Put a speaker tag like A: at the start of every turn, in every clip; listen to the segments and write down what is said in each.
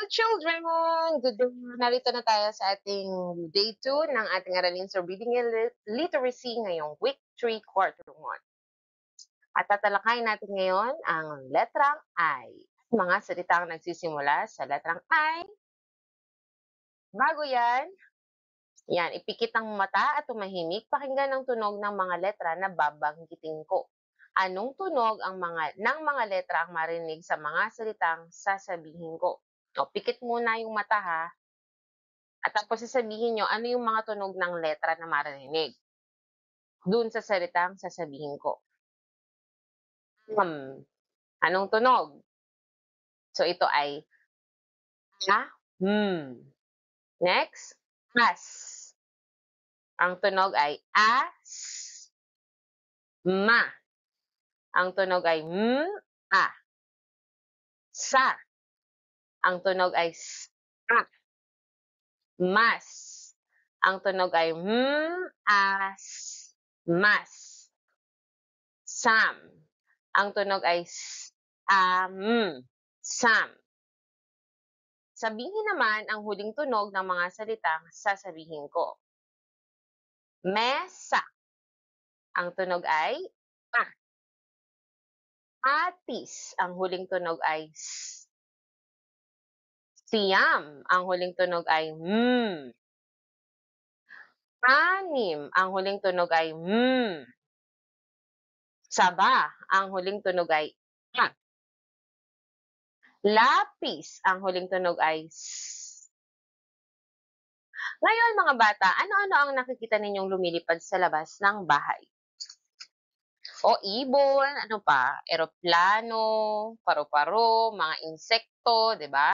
A: children! Good day. Narito na tayo sa ating day 2 ng ating aralin sa reading and literacy ngayong week 3, quarter 1. At tatalakayin natin ngayon ang letrang I. Mga salitang nagsisimula sa letrang I. Bago yan, ipikit ang mata at tumahimik, pakinggan ang tunog ng mga letra na babanggitin ko. Anong tunog ng mga letra ang marinig sa mga salitang sasabihin ko? O, pikit muna yung mata ha. At tapos sasabihin nyo, ano yung mga tunog ng letra na marinig dun sa salitang sasabihin ko. Anong tunog? So, ito ay a, Next, as. Ang tunog ay as, ma. Ang tunog ay a. Sa. Ang tunog ay sa. Mas. Ang tunog ay as, mas. Sam. Ang tunog ay sam. Sabihin naman ang huling tunog ng mga salitang sasabihin ko. Mesa. Ang tunog ay a. Atis. Ang huling tunog ay s. Siyam. Ang huling tunog ay Anim. Ang huling tunog ay Saba. Ang huling tunog ay a. Lapis. Ang huling tunog ay s. Ngayon mga bata, ano-ano ang nakikita ninyong lumilipad sa labas ng bahay? O ibon, ano pa? Eroplano, paru-paro, mga insekto, 'di ba?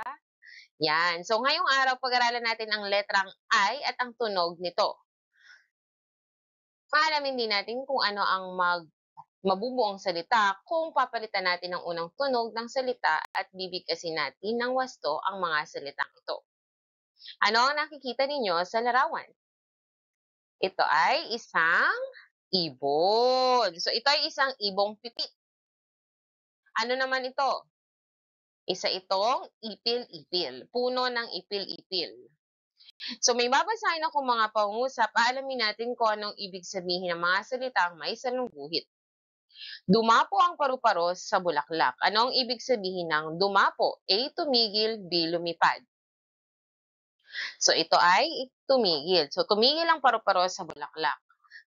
A: Yan. So ngayong araw pag-aralan natin ang letrang I at ang tunog nito. Paalamin din natin kung ano ang mabubuong salita kung papalitan natin ang unang tunog ng salita at bibigkasin natin ng wasto ang mga salitang ito. Ano ang nakikita ninyo sa larawan? Ito ay isang ibon. So, ito ay isang ibong pipit. Ano naman ito? Isa itong ipil-ipil. Puno ng ipil-ipil. So, may babasahin akong mga pangungusap. Alamin natin kung anong ibig sabihin ng mga salitang may salungguhit. Dumapo ang paru-paro sa bulaklak. Ano ang ibig sabihin ng dumapo? A. Tumigil. B. Lumipad. So, ito ay tumigil. So, tumigil ang paru-paro sa bulaklak.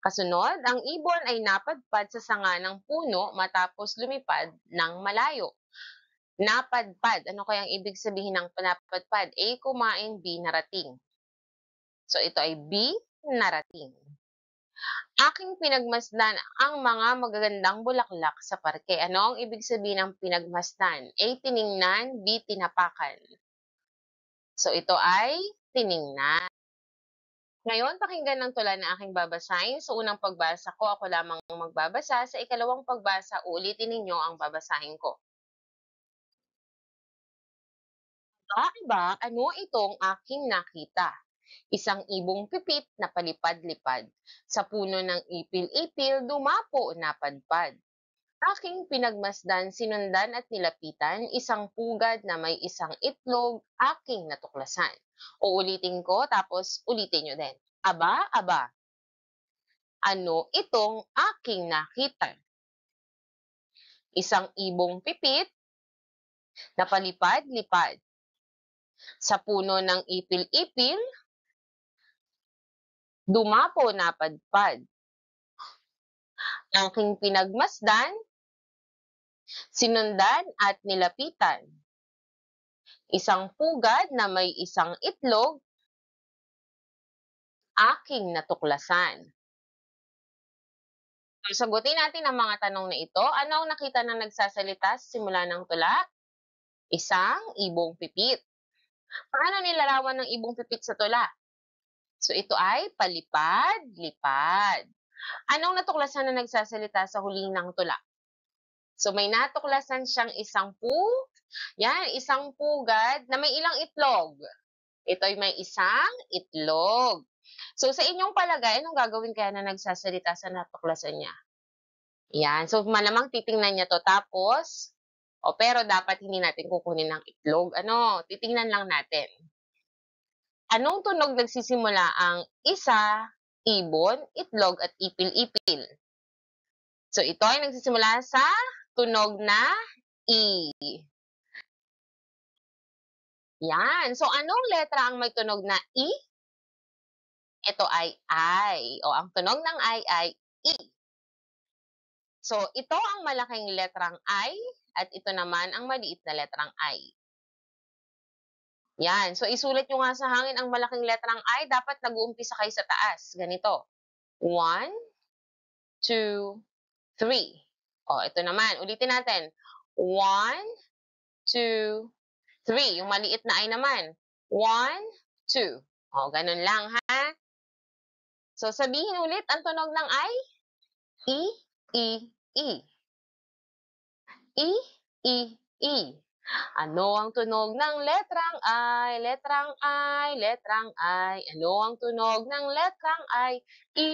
A: Kasunod, ang ibon ay napadpad sa sanga ng puno matapos lumipad ng malayo. Napadpad. Ano kayang ibig sabihin ng napadpad? A. Kumain. B. Narating. So, ito ay B. Narating. Aking pinagmasdan ang mga magagandang bulaklak sa parke. Ano ang ibig sabihin ng pinagmasdan? A. Tiningnan. B. Tinapakan. So, ito ay tiningnan. Ngayon, pakinggan ng tula na aking babasahin. Sa unang pagbasa ko, ako lamang magbabasa. Sa ikalawang pagbasa, ulitin ninyo ang babasahin ko. Ba, ano itong aking nakita? Isang ibong pipit na palipad-lipad. Sa puno ng ipil-ipil, dumapo napadpad. Aking pinagmasdan, sinundan at nilapitan, isang pugad na may isang itlog, aking natuklasan. Uulitin ko, tapos ulitin nyo din. Aba, aba. Ano itong aking nakita? Isang ibong pipit na palipad-lipad. Sa puno ng ipil-ipil, dumapo napadpad. Aking pinagmasdan, sinundan at nilapitan. Isang pugad na may isang itlog, aking natuklasan. Sagutin natin ang mga tanong na ito. Ano ang nakita ng nagsasalita sa simula ng tula? Isang ibong pipit. Paano nilarawan ng ibong pipit sa tula? So ito ay palipad-lipad. Anong natuklasan na nagsasalita sa huli ng tula? So may natuklasan siyang isang pugad na may ilang itlog. Ito ay may isang itlog. So sa inyong palagay, anong gagawin kaya na nagsasalita sa natuklasan niya? Yan. So malamang titingnan niya to. Tapos, O, pero dapat hindi natin kukunin ng itlog. Ano, titingnan lang natin. Anong tunog nagsisimula ang isa, ibon, itlog, at ipil-ipil? So, ito ay nagsisimula sa tunog na I. Yan. So, anong letra ang may tunog na I? Ito ay I. O, ang tunog ng I ay I. So, ito ang malaking letrang I at ito naman ang maliit na letrang I. Yan. So, isulat nyo nga sa hangin ang malaking letrang I. Dapat nag-uumpisa kayo sa taas. Ganito. 1, 2, 3. O, ito naman. Ulitin natin. 1, 2, 3. Yung maliit na I naman. 1, 2. O, ganun lang, ha? So, sabihin ulit ang tunog ng I. I, I, I. I, I, I. Ano ang tunog ng letrang I? Letrang I, letrang I. Ano ang tunog ng letrang I? I,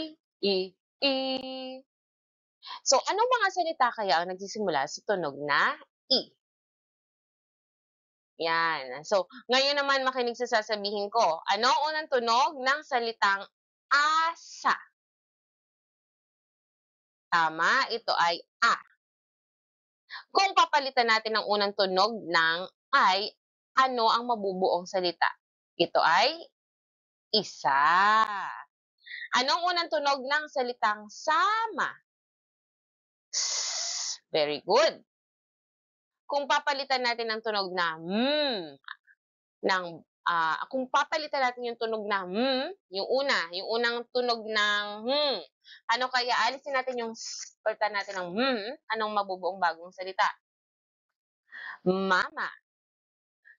A: I, I. So, anong mga salita kaya ang nagsisimula sa tunog na I? Yan. So, ngayon naman makinig sa sasabihin ko. Ano ang unang tunog ng salitang asa? Tama, ito ay A. Kung papalitan natin ang unang tunog ng I, ano ang mabubuong salita? Ito ay isa. Anong unang tunog ng salitang sama? Very good. Kung papalitan natin ang tunog na kung papalitan natin yung tunog na yung unang tunog ng ano kaya alisin natin yung palitan natin ng anong mabubuong bagong salita? Mama.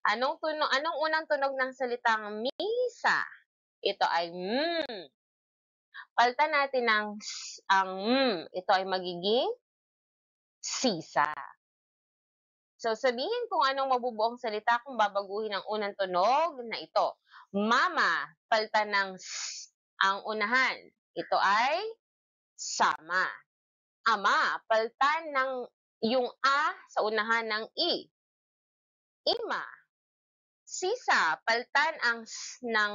A: Anong unang tunog ng salitang misa? Ito ay Palitan natin ang ito ay magiging sisa. So, sabihin kung anong mabubuong salita kung babaguhin ang unang tunog na ito. Mama, palitan ng ang unahan. Ito ay sama. Ama, palitan ng yung A sa unahan ng I. Ima. Sisa, palitan ang ng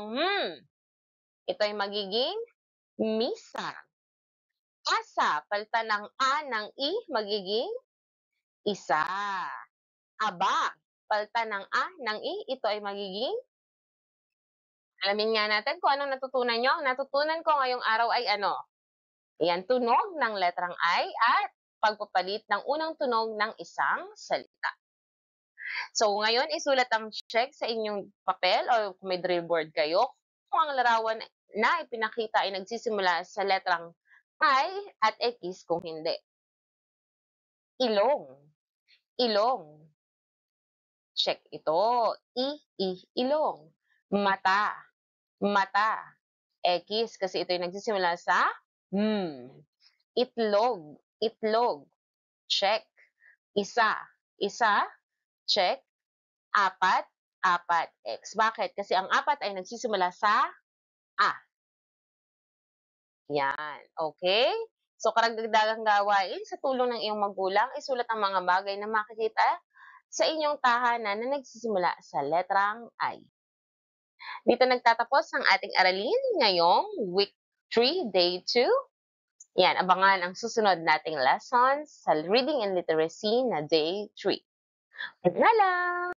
A: Ito ay magiging misa. Asa, palitan ng A ng I, magiging isa. Aba, palitan ng A ng I, ito ay magiging alamin nga natin kung anong natutunan nyo. Ang natutunan ko ngayong araw ay ano? Yan, tunog ng letrang I at pagpapalit ng unang tunog ng isang salita. So, ngayon, isulat ang check sa inyong papel o kung may drill board kayo kung ang larawan na ipinakita ay nagsisimula sa letrang I at X kung hindi. Ilong. Ilong. Check ito. Ilong. Mata. Mata. X kasi ito yung nagsisimula sa Itlog. Itlog. Check. Isa. Isa. Check. Apat. Apat. X. Bakit? Kasi ang apat ay nagsisimula sa A. Yan. Okay? So, karagdagang gawain sa tulong ng iyong magulang, isulat ang mga bagay na makikita sa inyong tahanan na nagsisimula sa letrang I. Dito nagtatapos ang ating aralin ngayong week 3, day 2. Yan, abangan ang susunod nating lessons sa reading and literacy na day 3. Pagkala!